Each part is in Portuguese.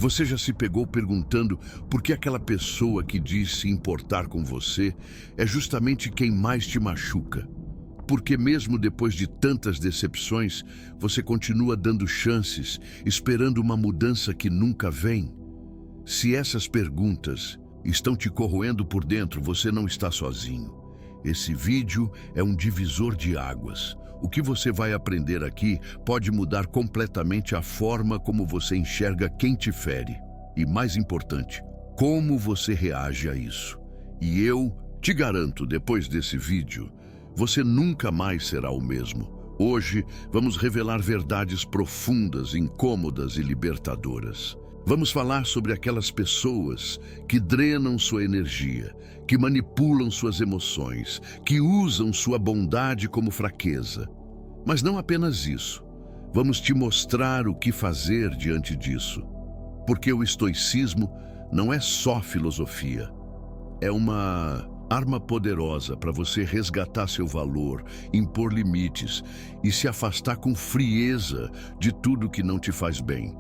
Você já se pegou perguntando por que aquela pessoa que diz se importar com você é justamente quem mais te machuca? Porque mesmo depois de tantas decepções, você continua dando chances, esperando uma mudança que nunca vem? Se essas perguntas estão te corroendo por dentro, você não está sozinho. Esse vídeo é um divisor de águas. O que você vai aprender aqui pode mudar completamente a forma como você enxerga quem te fere. E mais importante, como você reage a isso. E eu te garanto, depois desse vídeo, você nunca mais será o mesmo. Hoje, vamos revelar verdades profundas, incômodas e libertadoras. Vamos falar sobre aquelas pessoas que drenam sua energia, que manipulam suas emoções, que usam sua bondade como fraqueza. Mas não apenas isso. Vamos te mostrar o que fazer diante disso. Porque o estoicismo não é só filosofia. É uma arma poderosa para você resgatar seu valor, impor limites e se afastar com frieza de tudo que não te faz bem.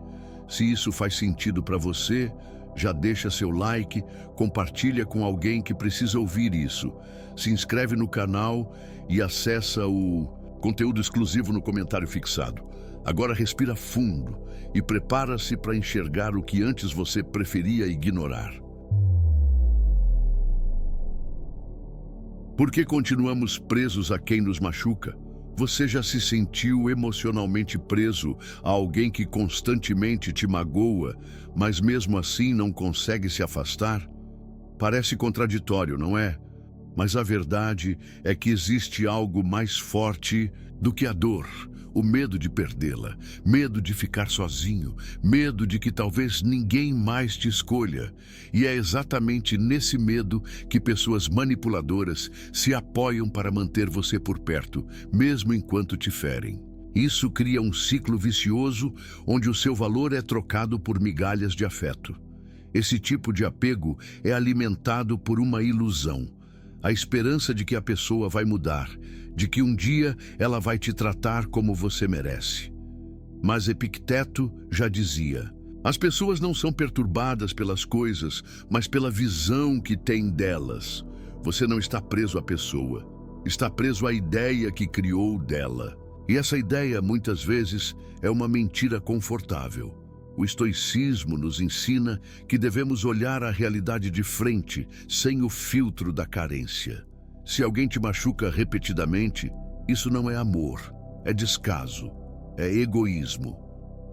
Se isso faz sentido para você, já deixa seu like, compartilha com alguém que precisa ouvir isso. Se inscreve no canal e acessa o conteúdo exclusivo no comentário fixado. Agora respira fundo e prepara-se para enxergar o que antes você preferia ignorar. Por que continuamos presos a quem nos machuca? Você já se sentiu emocionalmente preso a alguém que constantemente te magoa, mas mesmo assim não consegue se afastar? Parece contraditório, não é? Mas a verdade é que existe algo mais forte do que a dor, o medo de perdê-la, medo de ficar sozinho, medo de que talvez ninguém mais te escolha. E é exatamente nesse medo que pessoas manipuladoras se apoiam para manter você por perto, mesmo enquanto te ferem. Isso cria um ciclo vicioso onde o seu valor é trocado por migalhas de afeto. Esse tipo de apego é alimentado por uma ilusão. A esperança de que a pessoa vai mudar, de que um dia ela vai te tratar como você merece. Mas Epicteto já dizia: as pessoas não são perturbadas pelas coisas, mas pela visão que têm delas. Você não está preso à pessoa, está preso à ideia que criou dela. E essa ideia, muitas vezes, é uma mentira confortável. O estoicismo nos ensina que devemos olhar a realidade de frente, sem o filtro da carência. Se alguém te machuca repetidamente, isso não é amor, é descaso, é egoísmo.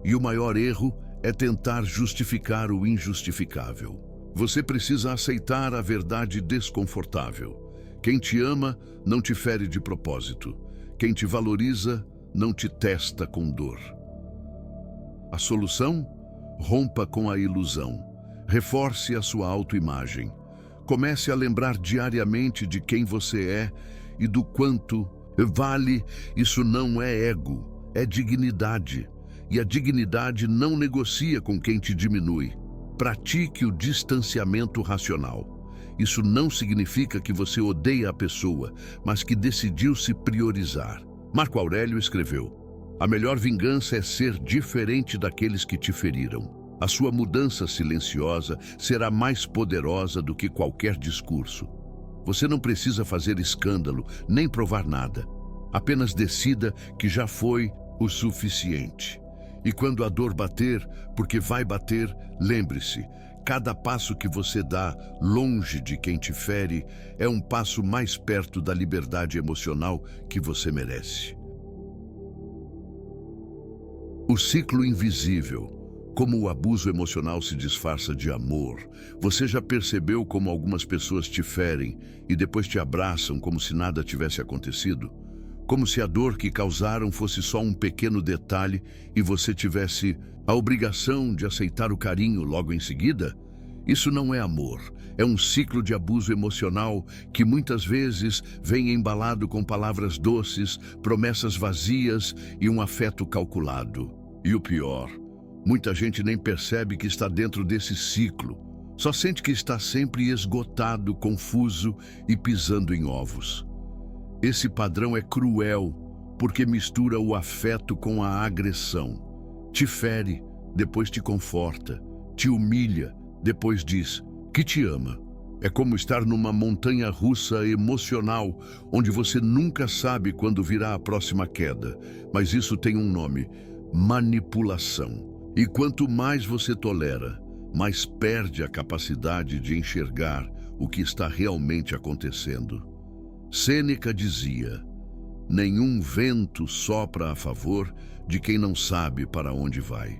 E o maior erro é tentar justificar o injustificável. Você precisa aceitar a verdade desconfortável. Quem te ama não te fere de propósito. Quem te valoriza não te testa com dor. A solução? Rompa com a ilusão. Reforce a sua autoimagem. Comece a lembrar diariamente de quem você é e do quanto vale. Isso não é ego, é dignidade. E a dignidade não negocia com quem te diminui. Pratique o distanciamento racional. Isso não significa que você odeia a pessoa, mas que decidiu se priorizar. Marco Aurélio escreveu: a melhor vingança é ser diferente daqueles que te feriram. A sua mudança silenciosa será mais poderosa do que qualquer discurso. Você não precisa fazer escândalo, nem provar nada. Apenas decida que já foi o suficiente. E quando a dor bater, porque vai bater, lembre-se, cada passo que você dá longe de quem te fere é um passo mais perto da liberdade emocional que você merece. O ciclo invisível. Como o abuso emocional se disfarça de amor. Você já percebeu como algumas pessoas te ferem e depois te abraçam como se nada tivesse acontecido? Como se a dor que causaram fosse só um pequeno detalhe e você tivesse a obrigação de aceitar o carinho logo em seguida? Isso não é amor. É um ciclo de abuso emocional que muitas vezes vem embalado com palavras doces, promessas vazias e um afeto calculado. E o pior, muita gente nem percebe que está dentro desse ciclo. Só sente que está sempre esgotado, confuso e pisando em ovos. Esse padrão é cruel, porque mistura o afeto com a agressão. Te fere, depois te conforta. te humilha, depois diz que te ama. É como estar numa montanha-russa emocional, onde você nunca sabe quando virá a próxima queda. Mas isso tem um nome: manipulação. E quanto mais você tolera, mais perde a capacidade de enxergar o que está realmente acontecendo. Sêneca dizia: nenhum vento sopra a favor de quem não sabe para onde vai.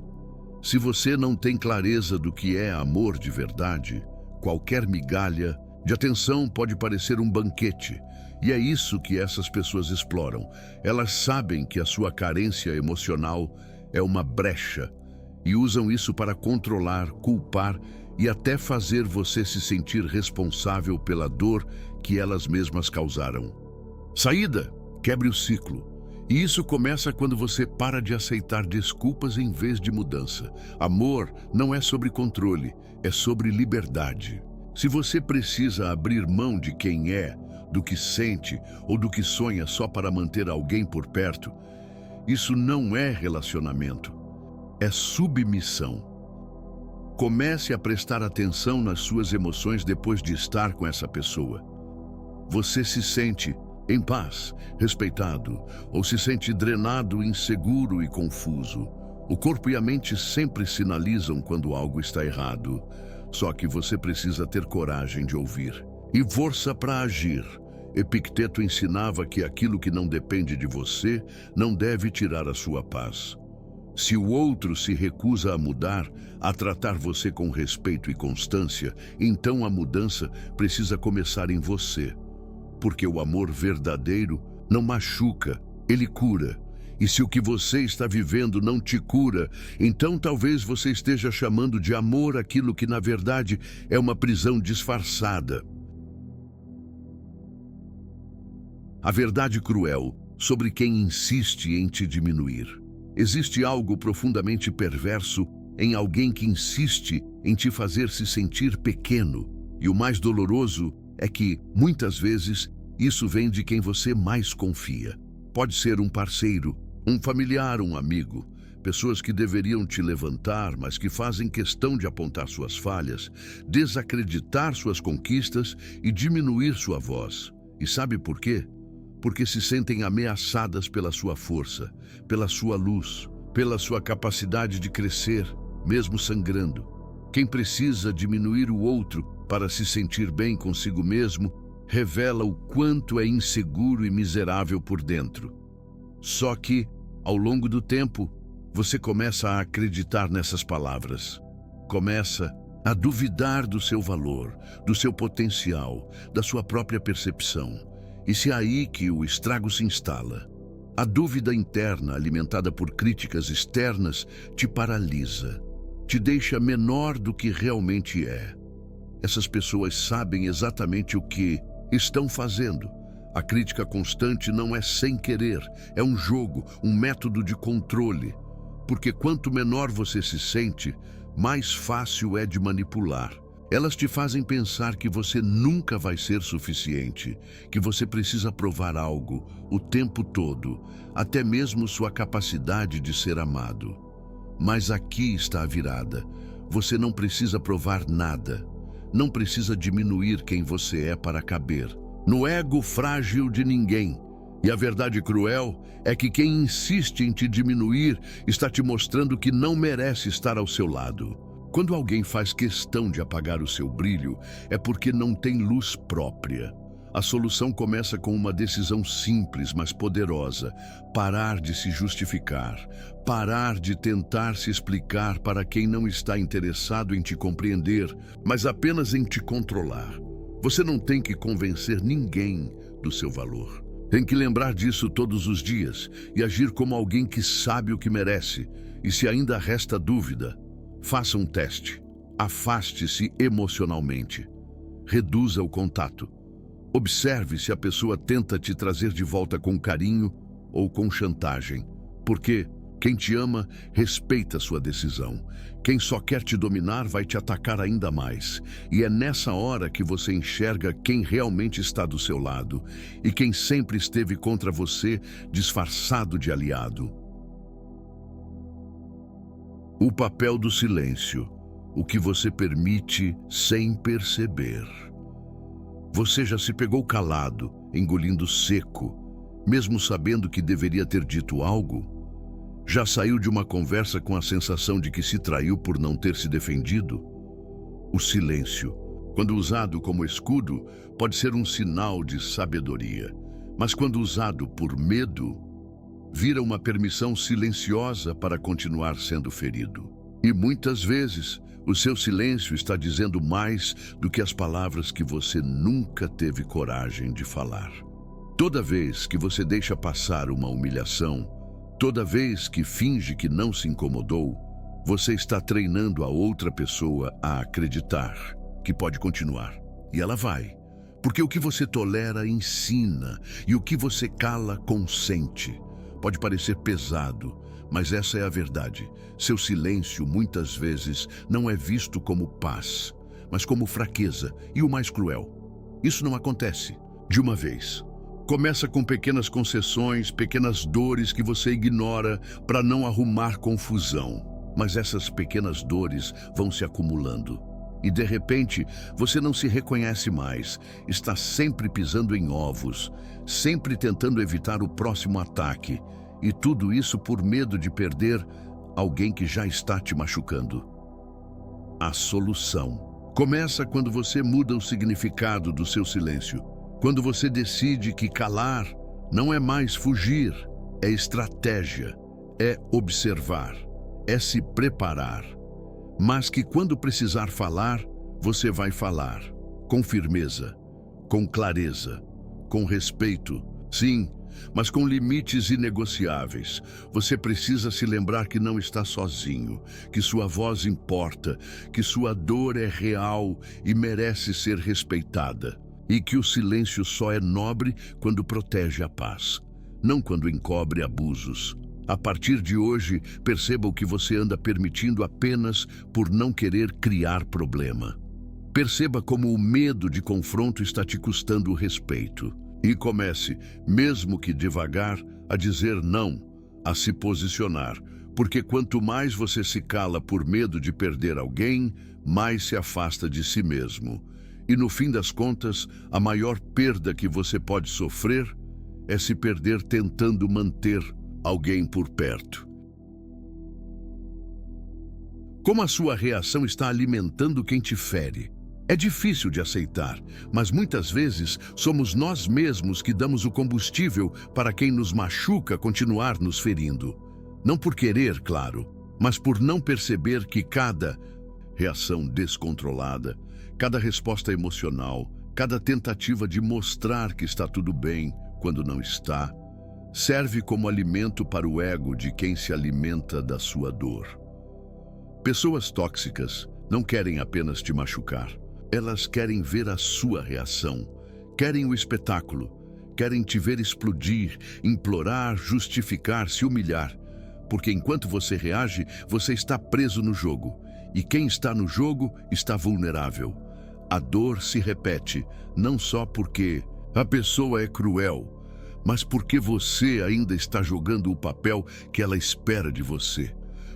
Se você não tem clareza do que é amor de verdade, qualquer migalha de atenção pode parecer um banquete. E é isso que essas pessoas exploram. Elas sabem que a sua carência emocional é uma brecha e usam isso para controlar, culpar e até fazer você se sentir responsável pela dor que elas mesmas causaram. Saída: quebre o ciclo. E isso começa quando você para de aceitar desculpas em vez de mudança. Amor não é sobre controle, é sobre liberdade. Se você precisa abrir mão de quem é, do que sente ou do que sonha só para manter alguém por perto, isso não é relacionamento, é submissão. Comece a prestar atenção nas suas emoções depois de estar com essa pessoa. Você se sente em paz, respeitado, ou se sente drenado, inseguro e confuso? O corpo e a mente sempre sinalizam quando algo está errado, só que você precisa ter coragem de ouvir e força para agir. Epicteto ensinava que aquilo que não depende de você não deve tirar a sua paz. Se o outro se recusa a mudar, a tratar você com respeito e constância, então a mudança precisa começar em você. Porque o amor verdadeiro não machuca, ele cura. E se o que você está vivendo não te cura, então talvez você esteja chamando de amor aquilo que na verdade é uma prisão disfarçada. A verdade cruel sobre quem insiste em te diminuir. Existe algo profundamente perverso em alguém que insiste em te fazer se sentir pequeno. E o mais doloroso é que, muitas vezes, isso vem de quem você mais confia. Pode ser um parceiro, um familiar, um amigo. Pessoas que deveriam te levantar, mas que fazem questão de apontar suas falhas, desacreditar suas conquistas e diminuir sua voz. E sabe por quê? Porque se sentem ameaçadas pela sua força, pela sua luz, pela sua capacidade de crescer, mesmo sangrando. Quem precisa diminuir o outro para se sentir bem consigo mesmo, revela o quanto é inseguro e miserável por dentro. Só que, ao longo do tempo, você começa a acreditar nessas palavras. Começa a duvidar do seu valor, do seu potencial, da sua própria percepção. E se é aí que o estrago se instala. A dúvida interna, alimentada por críticas externas, te paralisa, te deixa menor do que realmente é. Essas pessoas sabem exatamente o que estão fazendo. A crítica constante não é sem querer, é um jogo, um método de controle. Porque quanto menor você se sente, mais fácil é de manipular. Elas te fazem pensar que você nunca vai ser suficiente, que você precisa provar algo o tempo todo, até mesmo sua capacidade de ser amado. Mas aqui está a virada. Você não precisa provar nada. Não precisa diminuir quem você é para caber no ego frágil de ninguém. E a verdade cruel é que quem insiste em te diminuir está te mostrando que não merece estar ao seu lado. Quando alguém faz questão de apagar o seu brilho, é porque não tem luz própria. A solução começa com uma decisão simples, mas poderosa: parar de se justificar, parar de tentar se explicar para quem não está interessado em te compreender, mas apenas em te controlar. Você não tem que convencer ninguém do seu valor. Tem que lembrar disso todos os dias e agir como alguém que sabe o que merece. E se ainda resta dúvida, faça um teste. Afaste-se emocionalmente. Reduza o contato. Observe se a pessoa tenta te trazer de volta com carinho ou com chantagem. Porque quem te ama respeita sua decisão. Quem só quer te dominar vai te atacar ainda mais. E é nessa hora que você enxerga quem realmente está do seu lado e quem sempre esteve contra você, disfarçado de aliado. O papel do silêncio. o que você permite sem perceber. Você já se pegou calado, engolindo seco, mesmo sabendo que deveria ter dito algo? Já saiu de uma conversa com a sensação de que se traiu por não ter se defendido? O silêncio, quando usado como escudo, pode ser um sinal de sabedoria, mas quando usado por medo, vira uma permissão silenciosa para continuar sendo ferido. E muitas vezes, o seu silêncio está dizendo mais do que as palavras que você nunca teve coragem de falar. Toda vez que você deixa passar uma humilhação, toda vez que finge que não se incomodou, você está treinando a outra pessoa a acreditar que pode continuar. E ela vai. Porque o que você tolera ensina e o que você cala consente. Pode parecer pesado, mas essa é a verdade. Seu silêncio muitas vezes não é visto como paz, mas como fraqueza e o mais cruel. Isso não acontece de uma vez. Começa com pequenas concessões, pequenas dores que você ignora para não arrumar confusão. Mas essas pequenas dores vão se acumulando. E de repente, você não se reconhece mais. Está sempre pisando em ovos, sempre tentando evitar o próximo ataque. E tudo isso por medo de perder alguém que já está te machucando. A solução começa quando você muda o significado do seu silêncio. Quando você decide que calar não é mais fugir, é estratégia, é observar, é se preparar. Mas que quando precisar falar, você vai falar, com firmeza, com clareza, com respeito, sim, mas com limites inegociáveis. Você precisa se lembrar que não está sozinho, que sua voz importa, que sua dor é real e merece ser respeitada, e que o silêncio só é nobre quando protege a paz, não quando encobre abusos. A partir de hoje, perceba o que você anda permitindo apenas por não querer criar problema. Perceba como o medo de confronto está te custando o respeito. E comece, mesmo que devagar, a dizer não, a se posicionar. Porque quanto mais você se cala por medo de perder alguém, mais se afasta de si mesmo. E no fim das contas, a maior perda que você pode sofrer é se perder tentando manter alguém por perto. Como a sua reação está alimentando quem te fere? É difícil de aceitar, mas muitas vezes somos nós mesmos que damos o combustível para quem nos machuca continuar nos ferindo. Não por querer, claro, mas por não perceber que cada reação descontrolada, cada resposta emocional, cada tentativa de mostrar que está tudo bem quando não está, serve como alimento para o ego de quem se alimenta da sua dor. Pessoas tóxicas não querem apenas te machucar. Elas querem ver a sua reação, querem o espetáculo, querem te ver explodir, implorar, justificar, se humilhar. Porque enquanto você reage, você está preso no jogo. E quem está no jogo está vulnerável. A dor se repete, não só porque a pessoa é cruel, mas porque você ainda está jogando o papel que ela espera de você.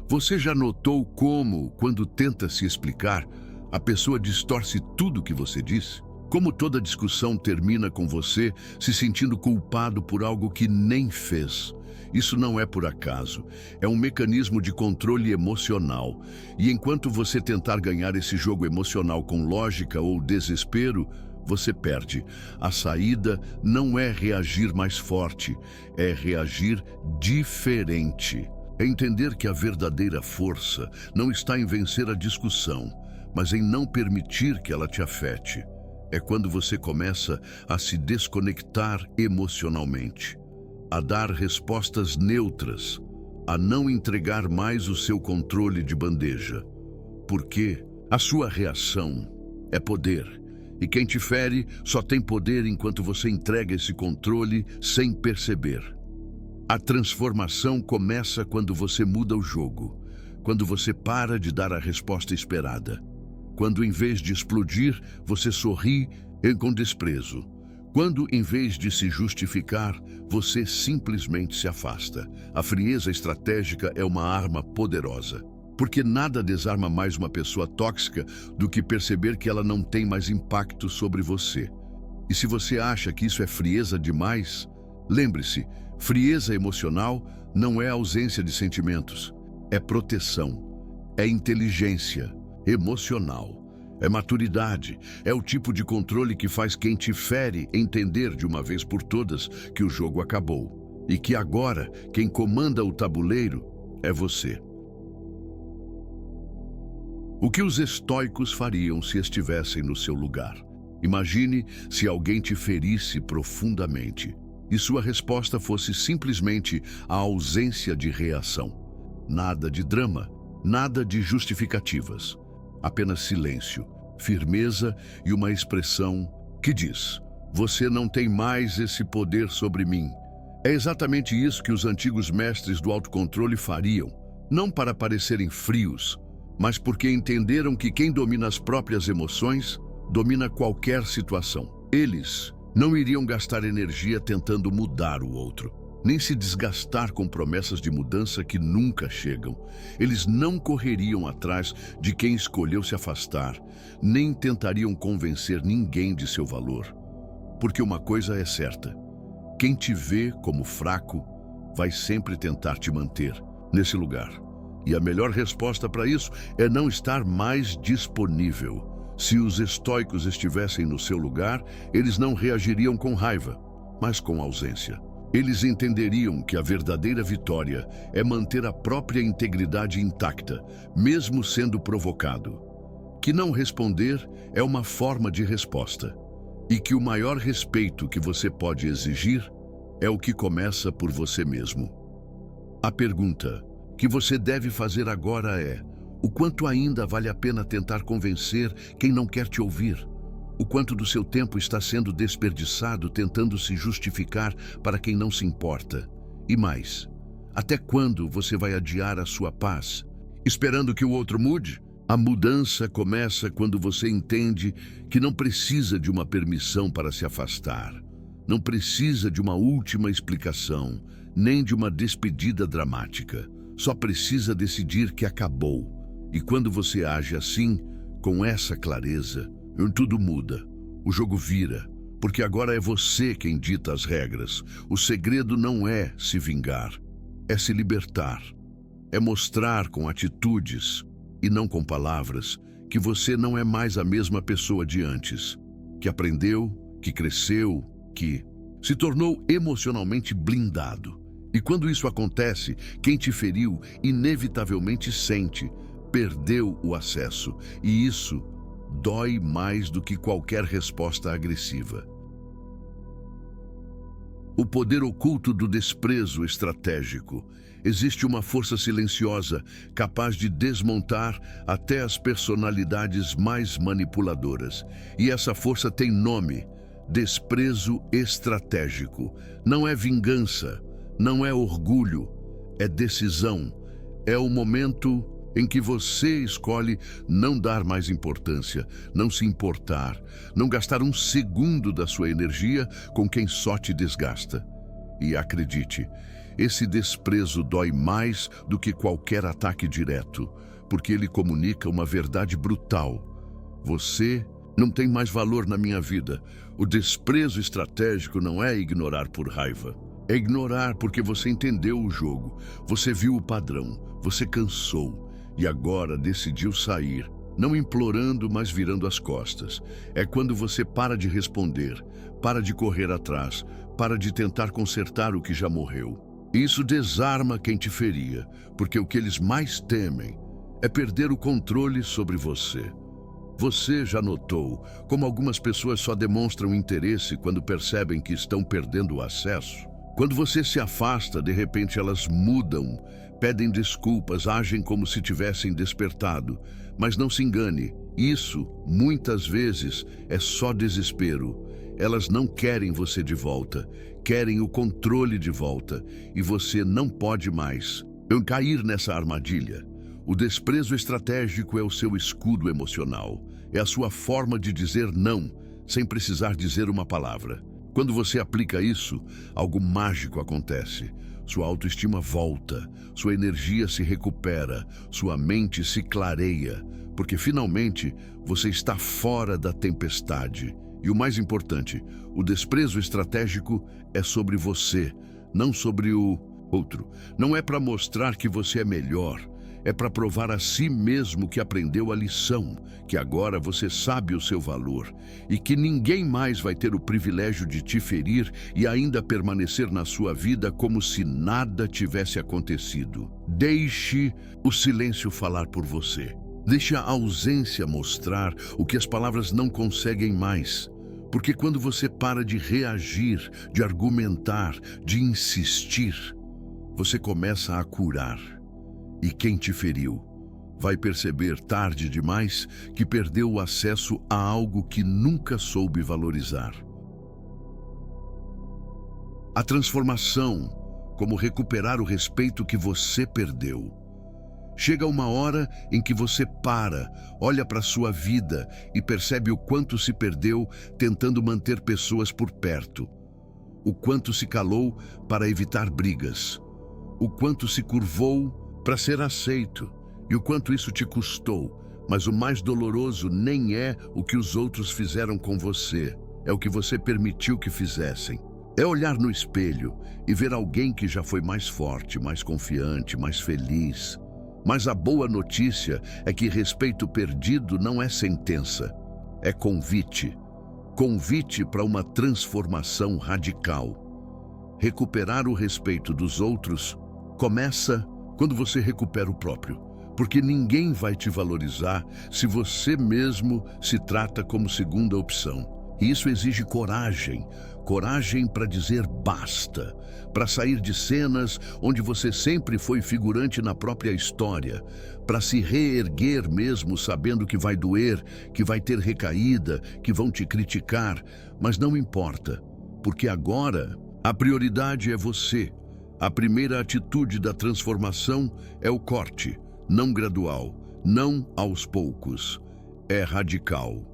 Você já notou como, quando tenta se explicar, a pessoa distorce tudo o que você disse? Como toda discussão termina com você se sentindo culpado por algo que nem fez. Isso não é por acaso, é um mecanismo de controle emocional. E enquanto você tentar ganhar esse jogo emocional com lógica ou desespero, você perde. A saída não é reagir mais forte, é reagir diferente. É entender que a verdadeira força não está em vencer a discussão, mas em não permitir que ela te afete. É quando você começa a se desconectar emocionalmente, a dar respostas neutras, a não entregar mais o seu controle de bandeja. Porque a sua reação é poder. E quem te fere só tem poder enquanto você entrega esse controle sem perceber. A transformação começa quando você muda o jogo, quando você para de dar a resposta esperada, quando em vez de explodir, você sorri com desprezo, quando em vez de se justificar, você simplesmente se afasta. A frieza estratégica é uma arma poderosa. Porque nada desarma mais uma pessoa tóxica do que perceber que ela não tem mais impacto sobre você. E se você acha que isso é frieza demais, lembre-se, frieza emocional não é ausência de sentimentos, é proteção, é inteligência emocional, é maturidade, é o tipo de controle que faz quem te fere entender de uma vez por todas que o jogo acabou e que agora quem comanda o tabuleiro é você. O que os estoicos fariam se estivessem no seu lugar? Imagine se alguém te ferisse profundamente e sua resposta fosse simplesmente a ausência de reação. Nada de drama, nada de justificativas. Apenas silêncio, firmeza e uma expressão que diz: você não tem mais esse poder sobre mim. É exatamente isso que os antigos mestres do autocontrole fariam, não para parecerem frios, mas porque entenderam que quem domina as próprias emoções domina qualquer situação. Eles não iriam gastar energia tentando mudar o outro, nem se desgastar com promessas de mudança que nunca chegam. Eles não correriam atrás de quem escolheu se afastar, nem tentariam convencer ninguém de seu valor. Porque uma coisa é certa: quem te vê como fraco vai sempre tentar te manter nesse lugar. E a melhor resposta para isso é não estar mais disponível. Se os estoicos estivessem no seu lugar, eles não reagiriam com raiva, mas com ausência. Eles entenderiam que a verdadeira vitória é manter a própria integridade intacta, mesmo sendo provocado. Que não responder é uma forma de resposta. E que o maior respeito que você pode exigir é o que começa por você mesmo. A pergunta que você deve fazer agora é: o quanto ainda vale a pena tentar convencer quem não quer te ouvir? O quanto do seu tempo está sendo desperdiçado tentando se justificar para quem não se importa? E mais, até quando você vai adiar a sua paz, esperando que o outro mude? A mudança começa quando você entende que não precisa de uma permissão para se afastar. Não precisa de uma última explicação, nem de uma despedida dramática. Só precisa decidir que acabou. E quando você age assim, com essa clareza, tudo muda. O jogo vira, porque agora é você quem dita as regras. O segredo não é se vingar, é se libertar. É mostrar com atitudes, e não com palavras, que você não é mais a mesma pessoa de antes. Que aprendeu, que cresceu, que se tornou emocionalmente blindado. E quando isso acontece, quem te feriu inevitavelmente sente, perdeu o acesso, e isso dói mais do que qualquer resposta agressiva. O poder oculto do desprezo estratégico. Existe uma força silenciosa capaz de desmontar até as personalidades mais manipuladoras. E essa força tem nome: desprezo estratégico. Não é vingança, não é orgulho, é decisão. É o momento em que você escolhe não dar mais importância, não se importar, não gastar um segundo da sua energia com quem só te desgasta. E acredite, esse desprezo dói mais do que qualquer ataque direto, porque ele comunica uma verdade brutal. Você não tem mais valor na minha vida. O desprezo estratégico não é ignorar por raiva. É ignorar porque você entendeu o jogo, você viu o padrão, você cansou. E agora decidiu sair, não implorando, mas virando as costas. É quando você para de responder, para de correr atrás, para de tentar consertar o que já morreu. Isso desarma quem te feria, porque o que eles mais temem é perder o controle sobre você. Você já notou como algumas pessoas só demonstram interesse quando percebem que estão perdendo o acesso? Quando você se afasta, de repente elas mudam, pedem desculpas, agem como se tivessem despertado. Mas não se engane, isso, muitas vezes, é só desespero. Elas não querem você de volta, querem o controle de volta, e você não pode mais cair nessa armadilha. O desprezo estratégico é o seu escudo emocional, é a sua forma de dizer não, sem precisar dizer uma palavra. Quando você aplica isso, algo mágico acontece. sua autoestima volta, sua energia se recupera, sua mente se clareia, porque finalmente você está fora da tempestade. E o mais importante, o desprezo estratégico é sobre você, não sobre o outro. Não é para mostrar que você é melhor, é para provar a si mesmo que aprendeu a lição, que agora você sabe o seu valor e que ninguém mais vai ter o privilégio de te ferir e ainda permanecer na sua vida como se nada tivesse acontecido. Deixe o silêncio falar por você. Deixe a ausência mostrar o que as palavras não conseguem mais. Porque quando você para de reagir, de argumentar, de insistir, você começa a curar. E quem te feriu vai perceber tarde demais que perdeu o acesso a algo que nunca soube valorizar. A transformação, como recuperar o respeito que você perdeu. Chega uma hora em que você para, olha para sua vida e percebe o quanto se perdeu tentando manter pessoas por perto. O quanto se calou para evitar brigas. O quanto se curvou para ser aceito, e o quanto isso te custou. Mas o mais doloroso nem é o que os outros fizeram com você, é o que você permitiu que fizessem. É olhar no espelho e ver alguém que já foi mais forte, mais confiante, mais feliz. Mas a boa notícia é que respeito perdido não é sentença, é convite. Convite para uma transformação radical. Recuperar o respeito dos outros começa quando você recupera o próprio, porque ninguém vai te valorizar se você mesmo se trata como segunda opção. E isso exige coragem, coragem para dizer basta, para sair de cenas onde você sempre foi figurante na própria história, para se reerguer mesmo sabendo que vai doer, que vai ter recaída, que vão te criticar, mas não importa, porque agora a prioridade é você. A primeira atitude da transformação é o corte, não gradual, não aos poucos, é radical.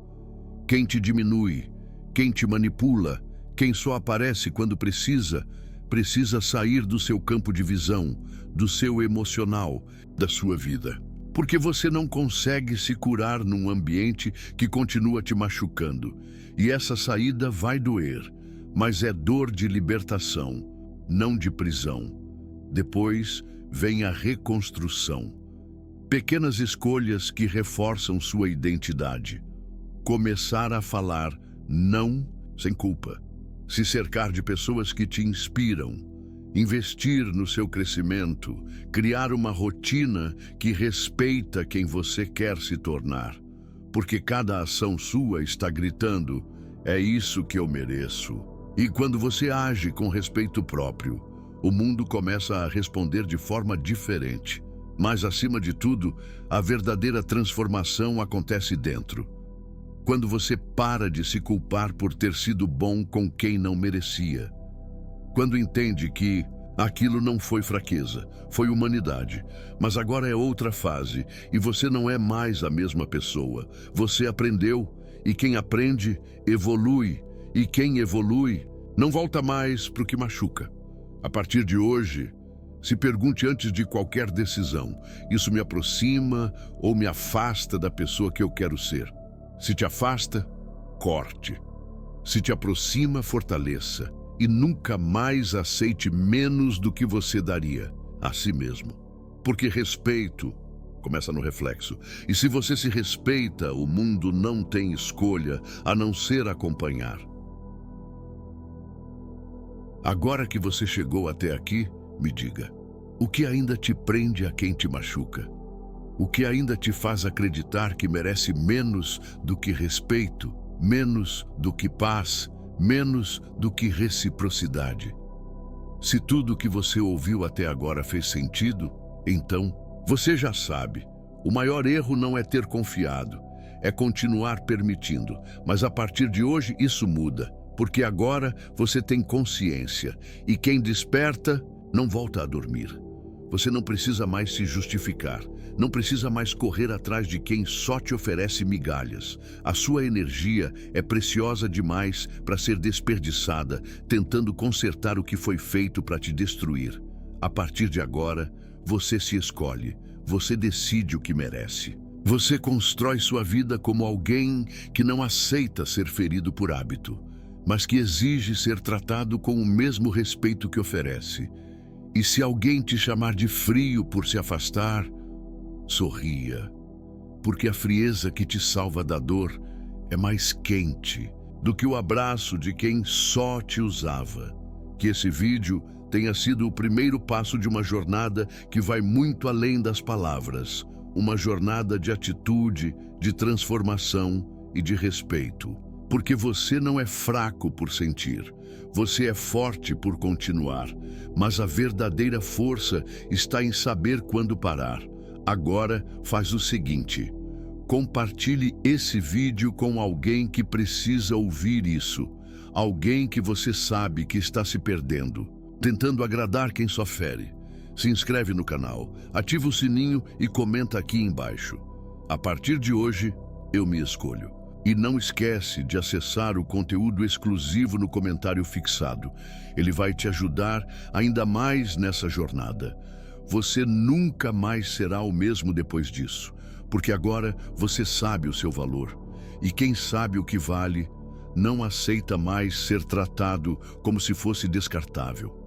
Quem te diminui, quem te manipula, quem só aparece quando precisa sair do seu campo de visão, do seu emocional, da sua vida. Porque você não consegue se curar num ambiente que continua te machucando. E essa saída vai doer, mas é dor de libertação, não de prisão. Depois vem a reconstrução. Pequenas escolhas que reforçam sua identidade. Começar a falar não sem culpa. Se cercar de pessoas que te inspiram. Investir no seu crescimento. Criar uma rotina que respeita quem você quer se tornar. Porque cada ação sua está gritando, é isso que eu mereço. E quando você age com respeito próprio, o mundo começa a responder de forma diferente. Mas, acima de tudo, a verdadeira transformação acontece dentro. Quando você para de se culpar por ter sido bom com quem não merecia. Quando entende que aquilo não foi fraqueza, foi humanidade. Mas agora é outra fase e você não é mais a mesma pessoa. Você aprendeu e quem aprende, evolui. E quem evolui, não volta mais para o que machuca. A partir de hoje, se pergunte antes de qualquer decisão, isso me aproxima ou me afasta da pessoa que eu quero ser? Se te afasta, corte. Se te aproxima, fortaleça. E nunca mais aceite menos do que você daria a si mesmo. Porque respeito começa no reflexo. E se você se respeita, o mundo não tem escolha a não ser acompanhar. Agora que você chegou até aqui, me diga, o que ainda te prende a quem te machuca? O que ainda te faz acreditar que merece menos do que respeito, menos do que paz, menos do que reciprocidade? Se tudo o que você ouviu até agora fez sentido, então você já sabe, o maior erro não é ter confiado, é continuar permitindo, mas a partir de hoje isso muda. Porque agora você tem consciência e quem desperta não volta a dormir. Você não precisa mais se justificar, não precisa mais correr atrás de quem só te oferece migalhas. A sua energia é preciosa demais para ser desperdiçada tentando consertar o que foi feito para te destruir. A partir de agora, você se escolhe, você decide o que merece. Você constrói sua vida como alguém que não aceita ser ferido por hábito, mas que exige ser tratado com o mesmo respeito que oferece. E se alguém te chamar de frio por se afastar, sorria, porque a frieza que te salva da dor é mais quente do que o abraço de quem só te usava. Que esse vídeo tenha sido o primeiro passo de uma jornada que vai muito além das palavras, uma jornada de atitude, de transformação e de respeito. Porque você não é fraco por sentir, você é forte por continuar, mas a verdadeira força está em saber quando parar. Agora, faz o seguinte: compartilhe esse vídeo com alguém que precisa ouvir isso, alguém que você sabe que está se perdendo, tentando agradar quem só fere. Se inscreve no canal, ativa o sininho e comenta aqui embaixo. A partir de hoje, eu me escolho. E não esquece de acessar o conteúdo exclusivo no comentário fixado. Ele vai te ajudar ainda mais nessa jornada. Você nunca mais será o mesmo depois disso, porque agora você sabe o seu valor. E quem sabe o que vale, não aceita mais ser tratado como se fosse descartável.